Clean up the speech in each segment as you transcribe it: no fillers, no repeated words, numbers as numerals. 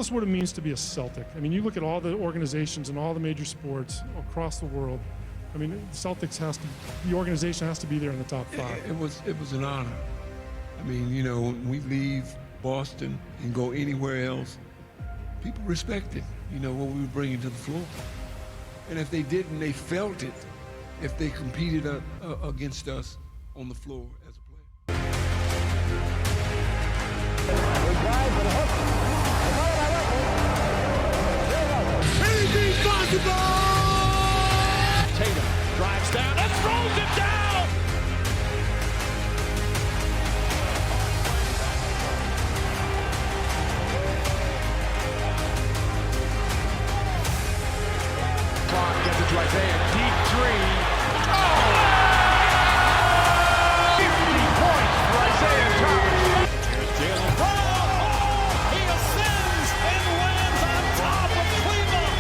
That's what it means to be a Celtic. I mean, you look at all the organizations and all the major sports across the world. I mean, the organization has to be there in the top 5. It was an honor. I mean, you know, when we leave Boston and go anywhere else, people respect it, you know, what we were bringing to the floor. And if they didn't, they felt it if they competed against us on the floor as a player. Anything's possible! Tatum drives down and throws it down! Clock gets it to Isaiah. Deep three. Oh! 50 points for Isaiah Thomas. Here's Jalen. Oh! He ascends and lands on top of Cleveland.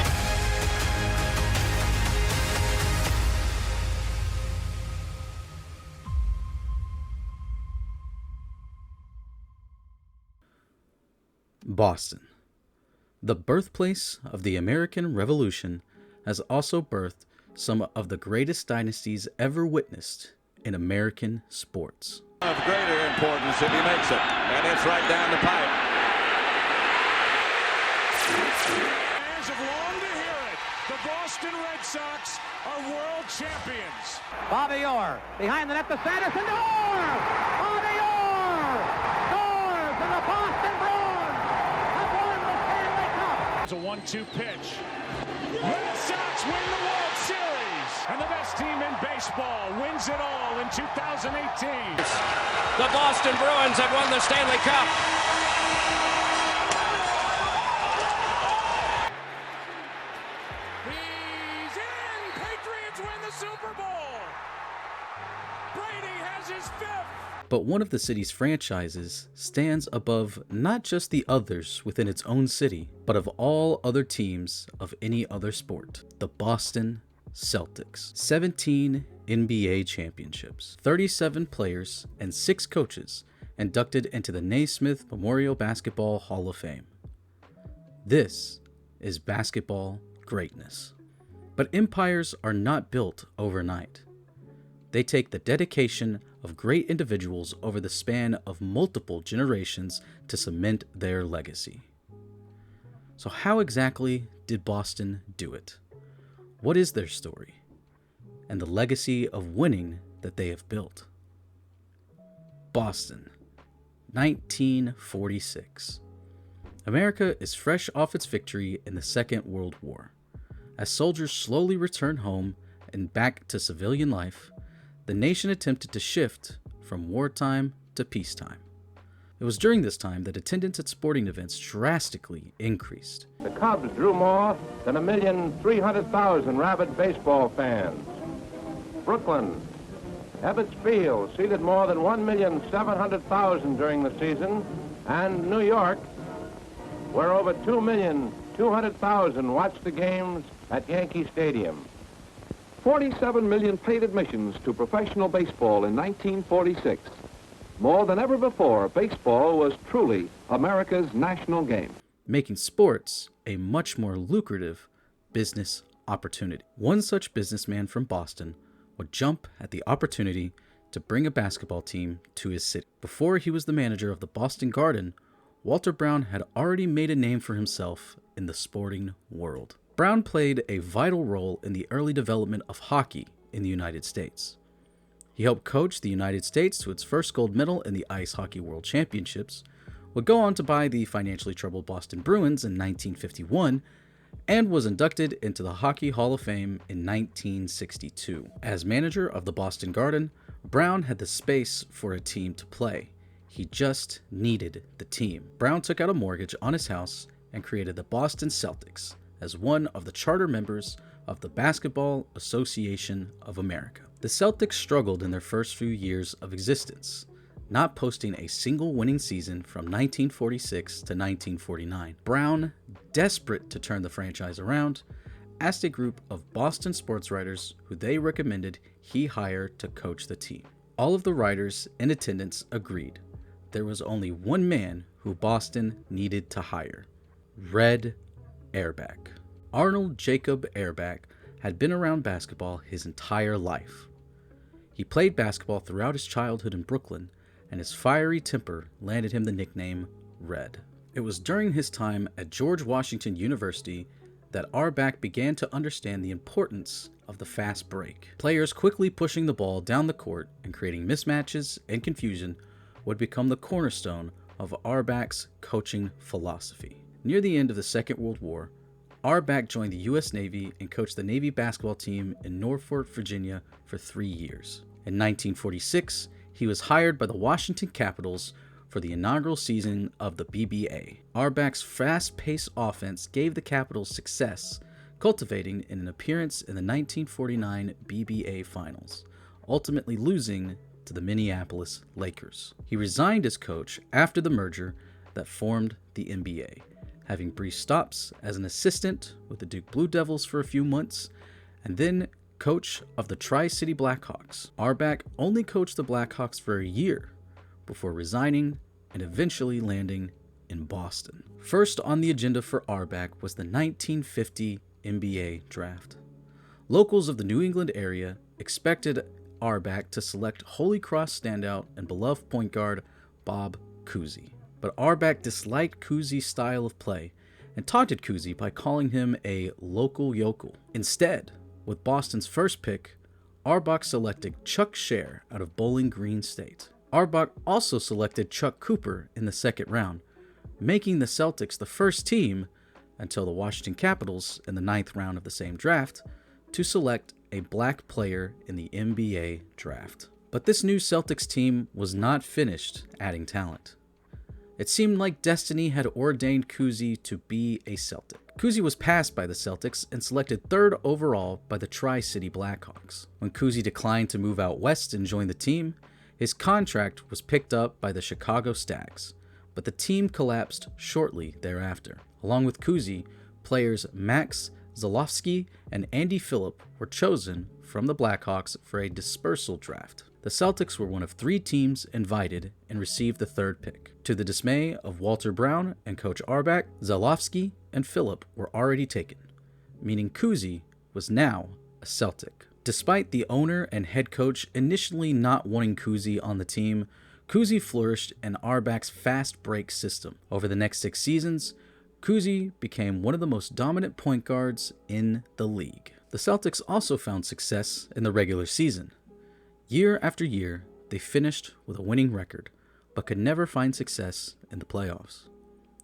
Boston, the birthplace of the American Revolution, has also birthed some of the greatest dynasties ever witnessed in American sports. Of greater importance if he makes it, and it's right down the pipe. Fans have longed to hear it. The Boston Red Sox are world champions. Bobby Orr behind the net to Sanderson. Orr! Bobby Orr! Scores, and the Boston Bruins have won the Stanley Cup. It's a 1-2 pitch. Red Sox win the World Series, and the best team in baseball wins it all in 2018. The Boston Bruins have won the Stanley Cup. He's in! Patriots win the Super Bowl! Brady has his 5th! But one of the city's franchises stands above not just the others within its own city, but of all other teams of any other sport, the Boston Celtics. 17 NBA championships, 37 players, and 6 coaches inducted into the Naismith Memorial Basketball Hall of Fame. This is basketball greatness. But empires are not built overnight. They take the dedication of great individuals over the span of multiple generations to cement their legacy. So how exactly did Boston do it? What is their story? And the legacy of winning that they have built? Boston, 1946. America is fresh off its victory in the Second World War. As soldiers slowly returned home and back to civilian life, the nation attempted to shift from wartime to peacetime. It was during this time that attendance at sporting events drastically increased. The Cubs drew more than 1,300,000 rabid baseball fans. Brooklyn, Ebbets Field seated more than 1,700,000 during the season, and New York, where over 2,200,000 watched the games at Yankee Stadium. 47 million paid admissions to professional baseball in 1946. More than ever before, baseball was truly America's national game, making sports a much more lucrative business opportunity. One such businessman from Boston would jump at the opportunity to bring a basketball team to his city. Before he was the manager of the Boston Garden, Walter Brown had already made a name for himself in the sporting world. Brown played a vital role in the early development of hockey in the United States. He helped coach the United States to its first gold medal in the Ice Hockey World Championships, would go on to buy the financially troubled Boston Bruins in 1951, and was inducted into the Hockey Hall of Fame in 1962. As manager of the Boston Garden, Brown had the space for a team to play. He just needed the team. Brown took out a mortgage on his house and created the Boston Celtics as one of the charter members of the Basketball Association of America. The Celtics struggled in their first few years of existence, not posting a single winning season from 1946 to 1949. Brown, desperate to turn the franchise around, asked a group of Boston sports writers who they recommended he hire to coach the team. All of the writers in attendance agreed. There was only one man who Boston needed to hire. Red Auerbach. Arnold Jacob Auerbach had been around basketball his entire life. He played basketball throughout his childhood in Brooklyn, and his fiery temper landed him the nickname Red. It was during his time at George Washington University that Auerbach began to understand the importance of the fast break. Players quickly pushing the ball down the court and creating mismatches and confusion would become the cornerstone of Auerbach's coaching philosophy. Near the end of the Second World War, Auerbach joined the U.S. Navy and coached the Navy basketball team in Norfolk, Virginia for 3 years. In 1946, he was hired by the Washington Capitals for the inaugural season of the BBA. Auerbach's fast-paced offense gave the Capitals success, culminating in an appearance in the 1949 BBA Finals, ultimately losing to the Minneapolis Lakers. He resigned as coach after the merger that formed the NBA, having brief stops as an assistant with the Duke Blue Devils for a few months, and then coach of the Tri-City Blackhawks. Auerbach only coached the Blackhawks for a year before resigning and eventually landing in Boston. First on the agenda for Auerbach was the 1950 NBA draft. Locals of the New England area expected Auerbach to select Holy Cross standout and beloved point guard Bob Cousy. But Auerbach disliked Cousy's style of play and taunted Cousy by calling him a local yokel. Instead, with Boston's first pick, Auerbach selected Chuck Scher out of Bowling Green State. Auerbach also selected Chuck Cooper in the second round, making the Celtics the first team, until the Washington Capitals in the 9th round of the same draft, to select a black player in the NBA draft. But this new Celtics team was not finished adding talent. It seemed like destiny had ordained Cousy to be a Celtic. Cousy was passed by the Celtics and selected 3rd overall by the Tri-City Blackhawks. When Cousy declined to move out west and join the team, his contract was picked up by the Chicago Stags, but the team collapsed shortly thereafter. Along with Cousy, players Max Zalowski and Andy Phillip were chosen from the Blackhawks for a dispersal draft. The Celtics were one of 3 teams invited and received the 3rd pick. To the dismay of Walter Brown and Coach Auerbach, Zalowski and Phillip were already taken, meaning Cousy was now a Celtic. Despite the owner and head coach initially not wanting Cousy on the team, Cousy flourished in Auerbach's fast break system. Over the next 6 seasons, Cousy became one of the most dominant point guards in the league. The Celtics also found success in the regular season. Year after year, they finished with a winning record, but could never find success in the playoffs.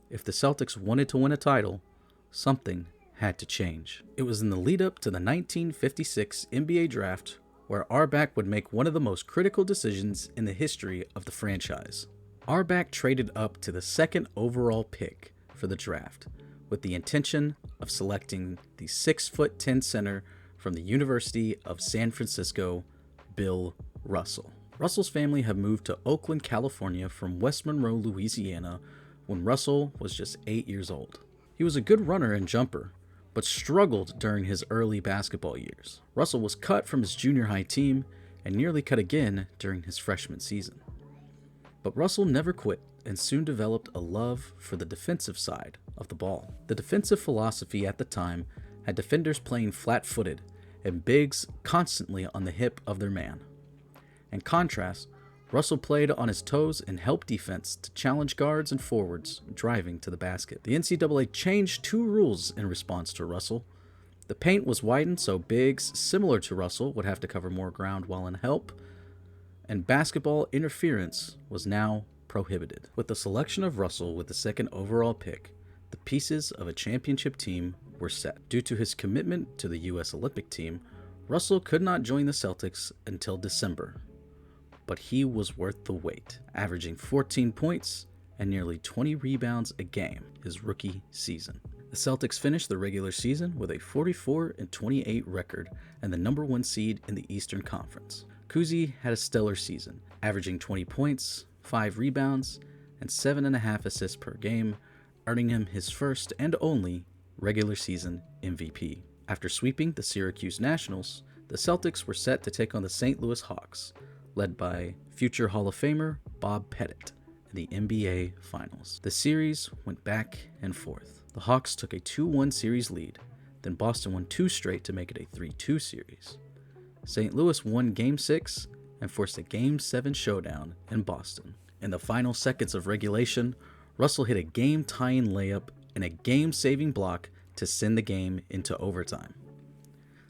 If the Celtics wanted to win a title, something had to change. It was in the lead up to the 1956 NBA draft where Auerbach would make one of the most critical decisions in the history of the franchise. Auerbach traded up to the 2nd overall pick for the draft with the intention of selecting the 6'10" center from the University of San Francisco, Bill Russell. Russell's family had moved to Oakland, California from West Monroe, Louisiana when Russell was just 8 years old. He was a good runner and jumper, but struggled during his early basketball years. Russell was cut from his junior high team and nearly cut again during his freshman season. But Russell never quit and soon developed a love for the defensive side of the ball. The defensive philosophy at the time had defenders playing flat-footed and bigs constantly on the hip of their man. In contrast, Russell played on his toes and helped defense to challenge guards and forwards driving to the basket. The NCAA changed 2 rules in response to Russell. The paint was widened so bigs similar to Russell would have to cover more ground while in help, and basketball interference was now prohibited. With the selection of Russell with the 2nd overall pick, the pieces of a championship team were set. Due to his commitment to the U.S. Olympic team, Russell could not join the Celtics until December, but he was worth the wait, averaging 14 points and nearly 20 rebounds a game his rookie season. The Celtics finished the regular season with a 44-28 record and the number 1 seed in the Eastern Conference. Cousy had a stellar season, averaging 20 points, 5 rebounds, and 7.5 assists per game, earning him his first and only regular season MVP. After sweeping the Syracuse Nationals, the Celtics were set to take on the St. Louis Hawks, led by future Hall of Famer Bob Pettit, in the NBA Finals. The series went back and forth. The Hawks took a 2-1 series lead, then Boston won 2 straight to make it a 3-2 series. St. Louis won Game 6 and forced a Game 7 showdown in Boston. In the final seconds of regulation, Russell hit a game-tying layup and a game-saving block to send the game into overtime.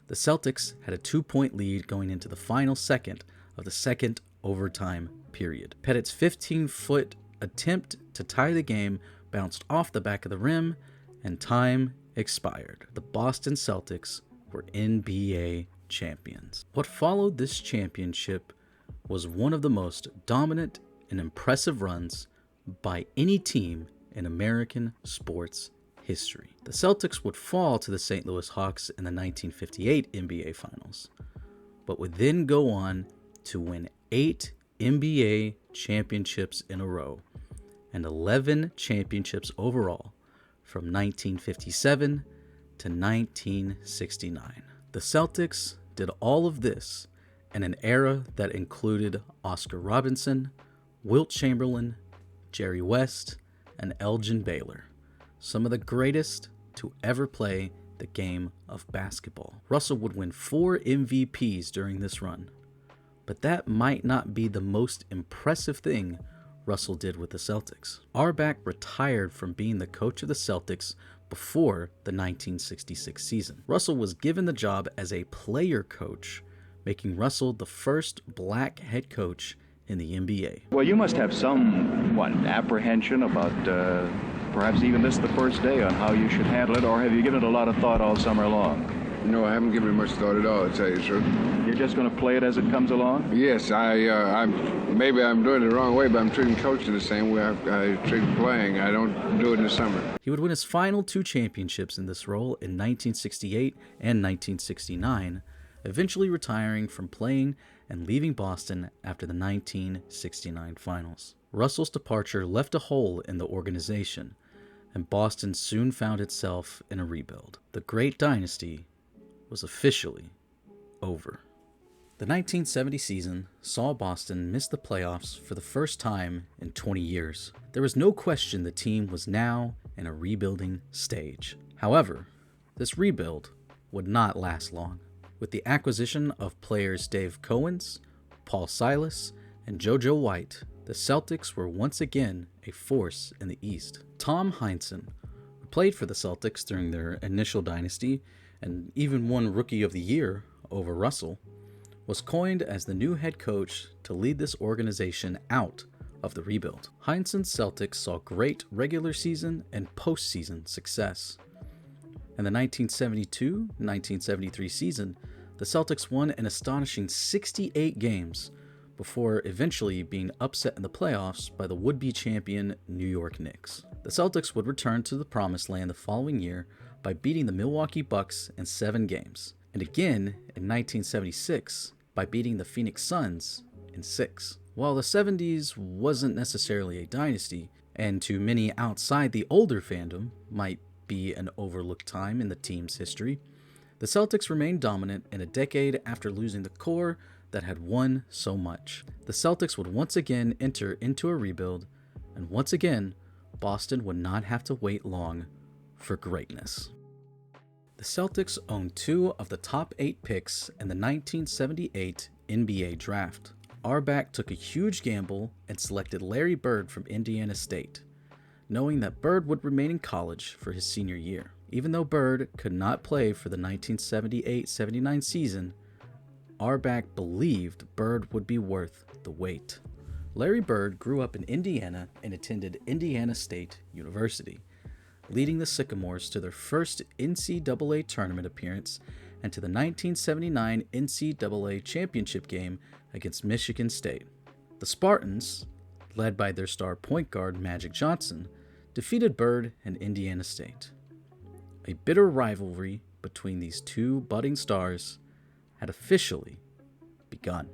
The Celtics had a 2-point lead going into the final second of the second overtime period. Pettit's 15-foot attempt to tie the game bounced off the back of the rim, and time expired. The Boston Celtics were NBA champions. What followed this championship was one of the most dominant and impressive runs by any team in American sports history. The Celtics would fall to the St. Louis Hawks in the 1958 NBA Finals, but would then go on to win 8 NBA championships in a row and 11 championships overall from 1957 to 1969. The Celtics did all of this in an era that included Oscar Robinson, Wilt Chamberlain, Jerry West, and Elgin Baylor, some of the greatest to ever play the game of basketball. Russell would win 4 MVPs during this run, but that might not be the most impressive thing Russell did with the Celtics. Auerbach retired from being the coach of the Celtics before the 1966 season. Russell was given the job as a player coach, making Russell the first black head coach in the NBA. Well, you must have some, apprehension about perhaps even this the first day on how you should handle it, or have you given it a lot of thought all summer long? No, I haven't given it much thought at all, to tell you the truth. You're just going to play it as it comes along? Yes, maybe I'm doing it the wrong way, but I'm treating coaching the same way I treat playing. I don't do it in the summer. He would win his final 2 championships in this role in 1968 and 1969, eventually retiring from playing and leaving Boston after the 1969 finals. Russell's departure left a hole in the organization, and Boston soon found itself in a rebuild. The Great Dynasty was officially over. The 1970 season saw Boston miss the playoffs for the first time in 20 years. There was no question the team was now in a rebuilding stage. However, this rebuild would not last long. With the acquisition of players Dave Cowens, Paul Silas, and JoJo White, the Celtics were once again a force in the East. Tom Heinsohn, who played for the Celtics during their initial dynasty and even won Rookie of the Year over Russell, was coined as the new head coach to lead this organization out of the rebuild. Heinsohn's Celtics saw great regular season and postseason success. In the 1972-1973 season, the Celtics won an astonishing 68 games before eventually being upset in the playoffs by the would-be champion New York Knicks. The Celtics would return to the promised land the following year by beating the Milwaukee Bucks in 7 games, and again in 1976 by beating the Phoenix Suns in 6. While the 70s wasn't necessarily a dynasty, and to many outside the older fandom might be an overlooked time in the team's history, the Celtics remained dominant in a decade after losing the core that had won so much. The Celtics would once again enter into a rebuild, and once again, Boston would not have to wait long for greatness. The Celtics owned 2 of the top 8 picks in the 1978 NBA draft. Auerbach took a huge gamble and selected Larry Bird from Indiana State, knowing that Bird would remain in college for his senior year. Even though Bird could not play for the 1978-79 season, Auerbach believed Bird would be worth the wait. Larry Bird grew up in Indiana and attended Indiana State University, leading the Sycamores to their first NCAA tournament appearance and to the 1979 NCAA championship game against Michigan State. The Spartans, led by their star point guard Magic Johnson, defeated Bird and Indiana State. A bitter rivalry between these 2 budding stars had officially begun.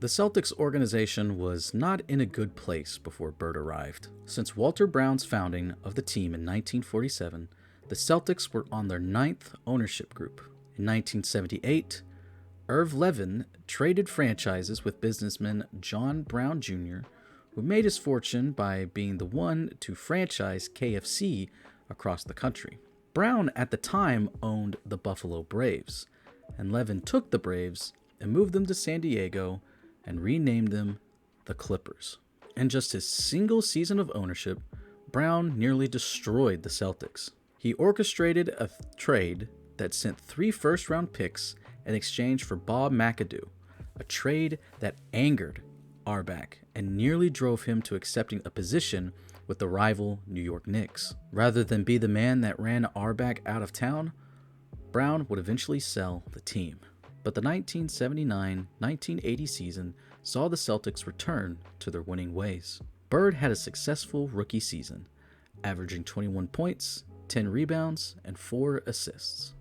The Celtics organization was not in a good place before Bird arrived. Since Walter Brown's founding of the team in 1947, the Celtics were on their 9th ownership group. In 1978, Irv Levin traded franchises with businessman John Brown Jr., who made his fortune by being the one to franchise KFC across the country. Brown at the time owned the Buffalo Braves, and Levin took the Braves and moved them to San Diego and renamed them the Clippers. In just his single season of ownership, Brown nearly destroyed the Celtics. He orchestrated a trade that sent 3 first-round picks in exchange for Bob McAdoo, a trade that angered Auerbach and nearly drove him to accepting a position with the rival New York Knicks. Rather than be the man that ran Auerbach out of town, Brown would eventually sell the team. But the 1979-1980 season saw the Celtics return to their winning ways. Bird had a successful rookie season, averaging 21 points, 10 rebounds, and 4 assists.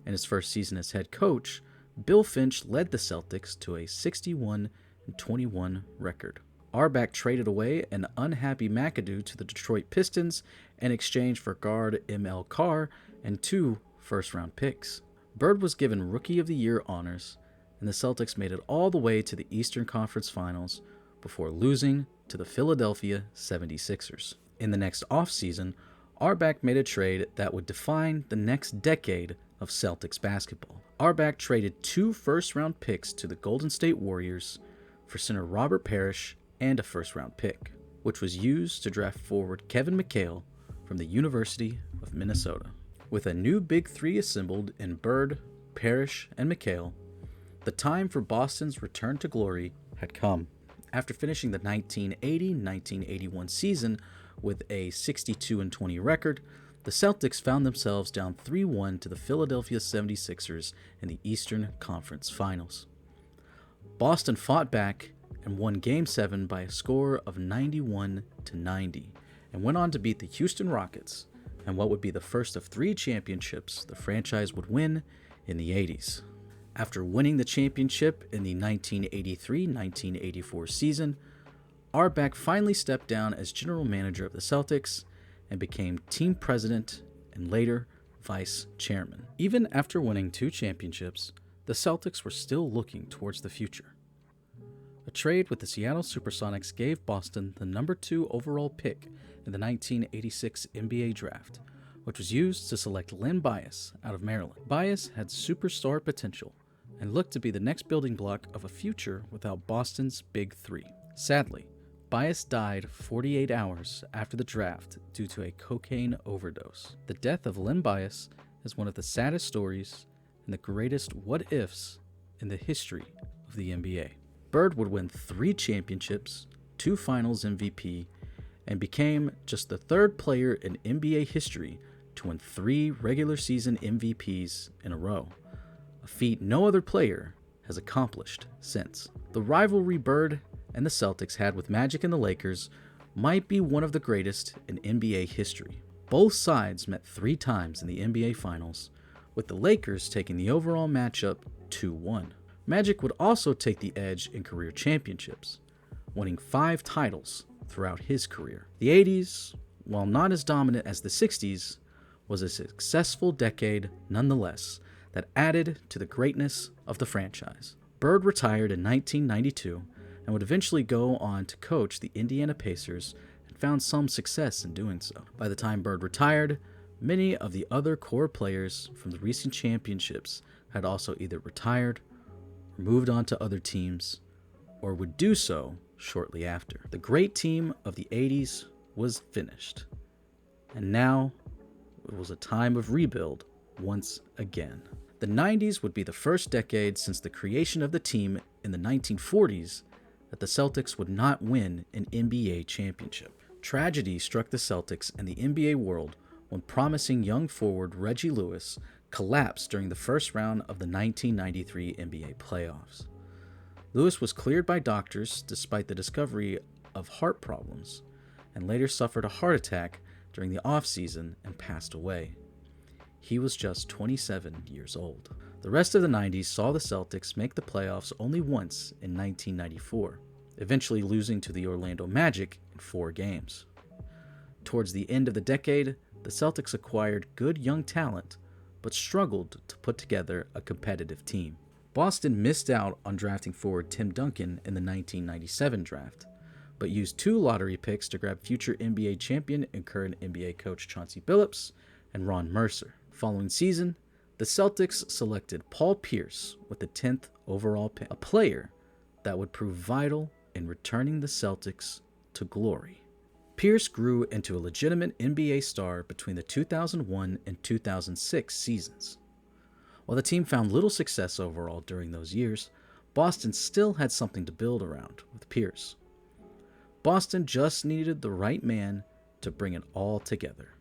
In his first season as head coach, Bill Finch led the Celtics to a 61-21 record. Auerbach traded away an unhappy McAdoo to the Detroit Pistons in exchange for guard M.L. Carr and 2 first-round picks. Bird was given Rookie of the Year honors, and the Celtics made it all the way to the Eastern Conference Finals before losing to the Philadelphia 76ers. In the next offseason, Auerbach made a trade that would define the next decade of Celtics basketball. Auerbach traded 2 first-round picks to the Golden State Warriors for center Robert Parrish and a first-round pick, which was used to draft forward Kevin McHale from the University of Minnesota. With a new Big Three assembled in Bird, Parrish, and McHale, the time for Boston's return to glory had come. After finishing the 1980-1981 season with a 62-20 record, the Celtics found themselves down 3-1 to the Philadelphia 76ers in the Eastern Conference Finals. Boston fought back and won Game 7 by a score of 91-90 and went on to beat the Houston Rockets and what would be the first of 3 championships the franchise would win in the 80s. After winning the championship in the 1983-1984 season, Auerbach finally stepped down as general manager of the Celtics and became team president and later vice chairman. Even after winning 2 championships, the Celtics were still looking towards the future. A trade with the Seattle Supersonics gave Boston the number 2 overall pick in the 1986 NBA draft, which was used to select Len Bias out of Maryland. Bias had superstar potential and looked to be the next building block of a future without Boston's Big Three. Sadly, Bias died 48 hours after the draft due to a cocaine overdose. The death of Len Bias is one of the saddest stories and the greatest what-ifs in the history of the NBA. Bird would win 3 championships, 2 finals MVP, and became just the 3rd player in NBA history to win 3 regular season MVPs in a row, a feat no other player has accomplished since. The rivalry Bird and the Celtics had with Magic and the Lakers might be one of the greatest in NBA history. Both sides met 3 times in the NBA Finals, with the Lakers taking the overall matchup 2-1. Magic would also take the edge in career championships, winning 5 titles throughout his career. The 80s, while not as dominant as the 60s, was a successful decade nonetheless that added to the greatness of the franchise. Bird retired in 1992 and would eventually go on to coach the Indiana Pacers and found some success in doing so. By the time Bird retired, many of the other core players from the recent championships had also either retired or moved on to other teams, or would do so shortly after. The great team of the 80s was finished, and now it was a time of rebuild once again. The 90s would be the first decade since the creation of the team in the 1940s that the Celtics would not win an NBA championship. Tragedy struck the Celtics and the NBA world when promising young forward Reggie Lewis collapsed during the first round of the 1993 NBA playoffs. Lewis was cleared by doctors despite the discovery of heart problems, and later suffered a heart attack during the offseason and passed away. He was just 27 years old. The rest of the 90s saw the Celtics make the playoffs only once in 1994, eventually losing to the Orlando Magic in 4 games. Towards the end of the decade, the Celtics acquired good young talent, but struggled to put together a competitive team. Boston missed out on drafting forward Tim Duncan in the 1997 draft, but used 2 lottery picks to grab future NBA champion and current NBA coach Chauncey Billups and Ron Mercer. Following season, the Celtics selected Paul Pierce with the 10th overall pick, a player that would prove vital in returning the Celtics to glory. Pierce grew into a legitimate NBA star between the 2001 and 2006 seasons. While the team found little success overall during those years, Boston still had something to build around with Pierce. Boston just needed the right man to bring it all together.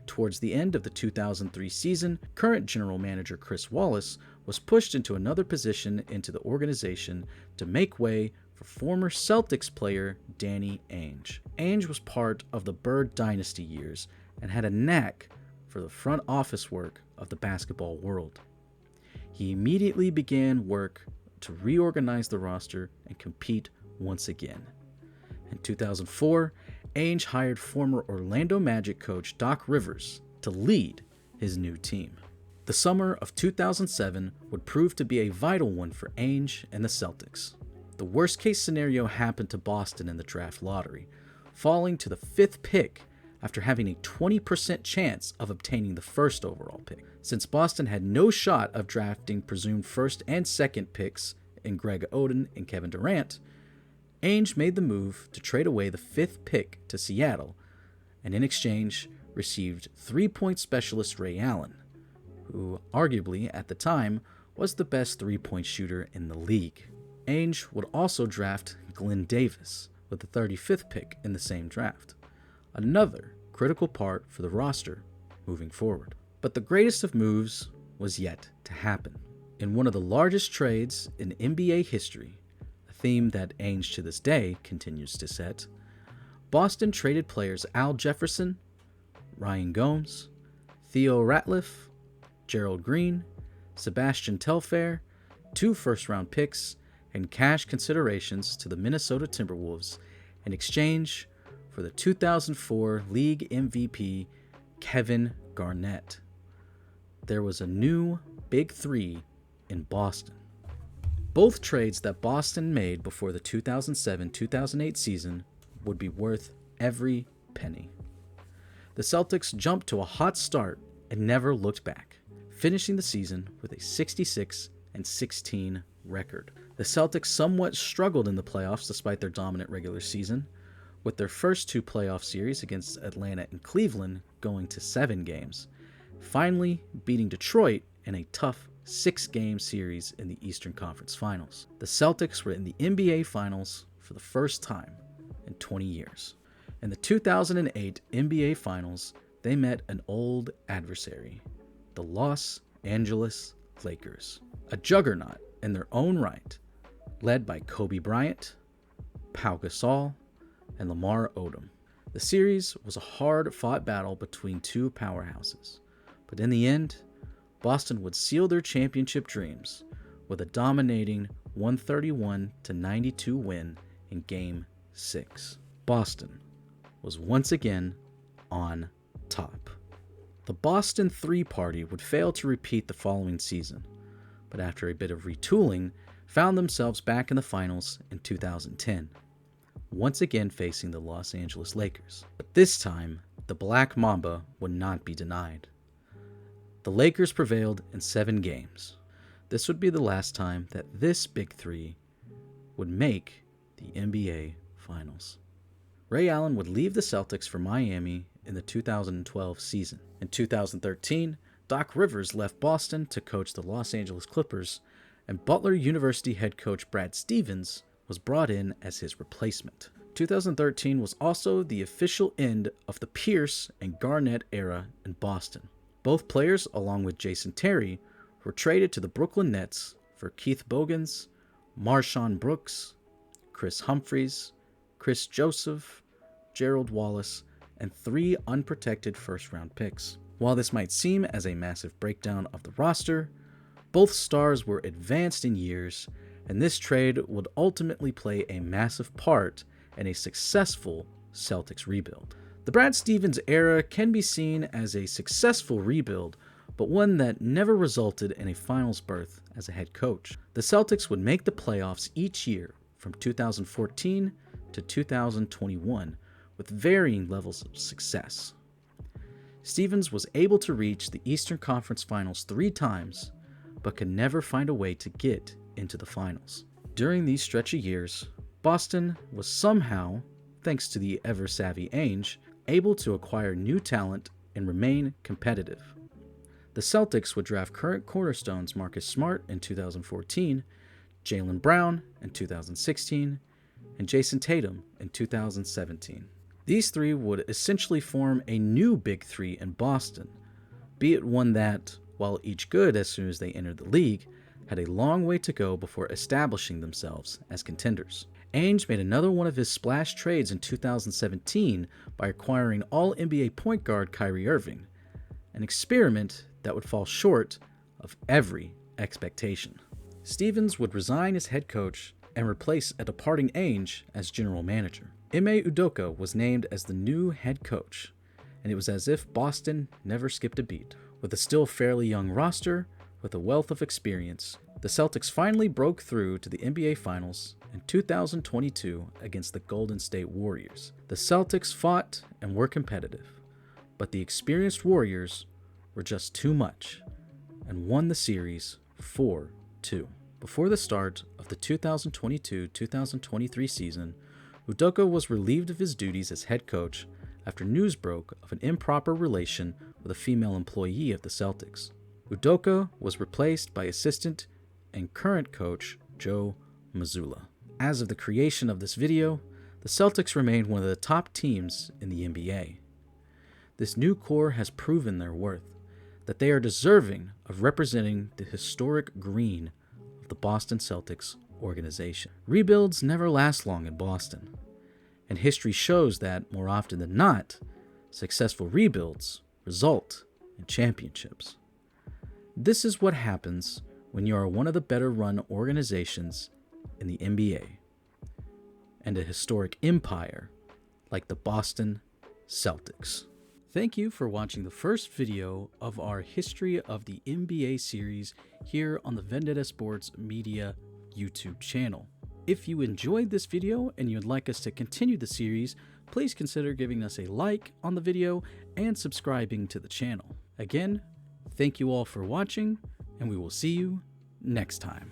Towards the end of the 2003 season, current general manager Chris Wallace was pushed into another position into the organization to make way for former Celtics player Danny Ainge. Ainge was part of the Bird Dynasty years and had a knack for the front office work of the basketball world. He immediately began work to reorganize the roster and compete once again. In 2004, Ainge hired former Orlando Magic coach Doc Rivers to lead his new team. The summer of 2007 would prove to be a vital one for Ainge and the Celtics. The worst-case scenario happened to Boston in the draft lottery, falling to the 5th pick after having a 20% chance of obtaining the 1st overall pick. Since Boston had no shot of drafting presumed 1st and 2nd picks in Greg Oden and Kevin Durant, Ainge made the move to trade away the 5th pick to Seattle, and in exchange received 3-point specialist Ray Allen, who arguably at the time was the best 3-point shooter in the league. Ainge would also draft Glenn Davis with the 35th pick in the same draft, another critical part for the roster moving forward. But the greatest of moves was yet to happen. In one of the largest trades in NBA history, a theme that Ainge to this day continues to set, Boston traded players Al Jefferson, Ryan Gomes, Theo Ratliff, Gerald Green, Sebastian Telfair, 2 first-round picks, and cash considerations to the Minnesota Timberwolves in exchange for the 2004 League MVP Kevin Garnett. There was a new Big Three in Boston. Both trades that Boston made before the 2007-2008 season would be worth every penny. The Celtics jumped to a hot start and never looked back, finishing the season with a 66-16 record. The Celtics somewhat struggled in the playoffs despite their dominant regular season, with their first 2 playoff series against Atlanta and Cleveland going to 7 games, finally beating Detroit in a tough 6-game series in the Eastern Conference Finals. The Celtics were in the NBA Finals for the first time in 20 years. In the 2008 NBA Finals, they met an old adversary, the Los Angeles Lakers, a juggernaut in their own right, led by Kobe Bryant, Pau Gasol, and Lamar Odom. The series was a hard-fought battle between 2 powerhouses, but in the end, Boston would seal their championship dreams with a dominating 131-92 win in Game 6. Boston was once again on top. The Boston 3 party would fail to repeat the following season, but after a bit of retooling, found themselves back in the finals in 2010, once again facing the Los Angeles Lakers. But this time, the Black Mamba would not be denied. The Lakers prevailed in 7 games. This would be the last time that this Big Three would make the NBA Finals. Ray Allen would leave the Celtics for Miami in the 2012 season. In 2013, Doc Rivers left Boston to coach the Los Angeles Clippers, and Butler University head coach Brad Stevens was brought in as his replacement. 2013 was also the official end of the Pierce and Garnett era in Boston. Both players, along with Jason Terry, were traded to the Brooklyn Nets for Keith Bogans, Marshawn Brooks, Chris Humphries, Chris Joseph, Gerald Wallace, and 3 unprotected first-round picks. While this might seem as a massive breakdown of the roster, both stars were advanced in years, and this trade would ultimately play a massive part in a successful Celtics rebuild. The Brad Stevens era can be seen as a successful rebuild, but one that never resulted in a finals berth as a head coach. The Celtics would make the playoffs each year from 2014 to 2021 with varying levels of success. Stevens was able to reach the Eastern Conference Finals 3 times, but could never find a way to get into the finals. During these stretch of years, Boston was somehow, thanks to the ever-savvy Ainge, able to acquire new talent and remain competitive. The Celtics would draft current cornerstones Marcus Smart in 2014, Jaylen Brown in 2016, and Jason Tatum in 2017. These 3 would essentially form a new Big 3 in Boston, be it one that, while each good as soon as they entered the league, had a long way to go before establishing themselves as contenders. Ainge made another one of his splash trades in 2017 by acquiring All-NBA point guard Kyrie Irving, an experiment that would fall short of every expectation. Stevens would resign as head coach and replace a departing Ainge as general manager. Ime Udoka was named as the new head coach, and it was as if Boston never skipped a beat. With a still fairly young roster, with a wealth of experience, the Celtics finally broke through to the NBA Finals in 2022 against the Golden State Warriors. The Celtics fought and were competitive, but the experienced Warriors were just too much and won the series 4-2. Before the start of the 2022-2023 season, Udoka was relieved of his duties as head coach after news broke of an improper relation with a female employee of the Celtics. Udoka was replaced by assistant and current coach Joe Mazzulla. As of the creation of this video, the Celtics remain one of the top teams in the NBA. This new core has proven their worth, that they are deserving of representing the historic green of the Boston Celtics organization. Rebuilds never last long in Boston, and history shows that, more often than not, successful rebuilds result in championships. This is what happens when you are one of the better run organizations in the NBA, and a historic empire like the Boston Celtics. Thank you for watching the first video of our History of the NBA series here on the Vendetta Sports Media YouTube channel. If you enjoyed this video and you'd like us to continue the series, please consider giving us a like on the video and subscribing to the channel. Again, thank you all for watching, and we will see you next time.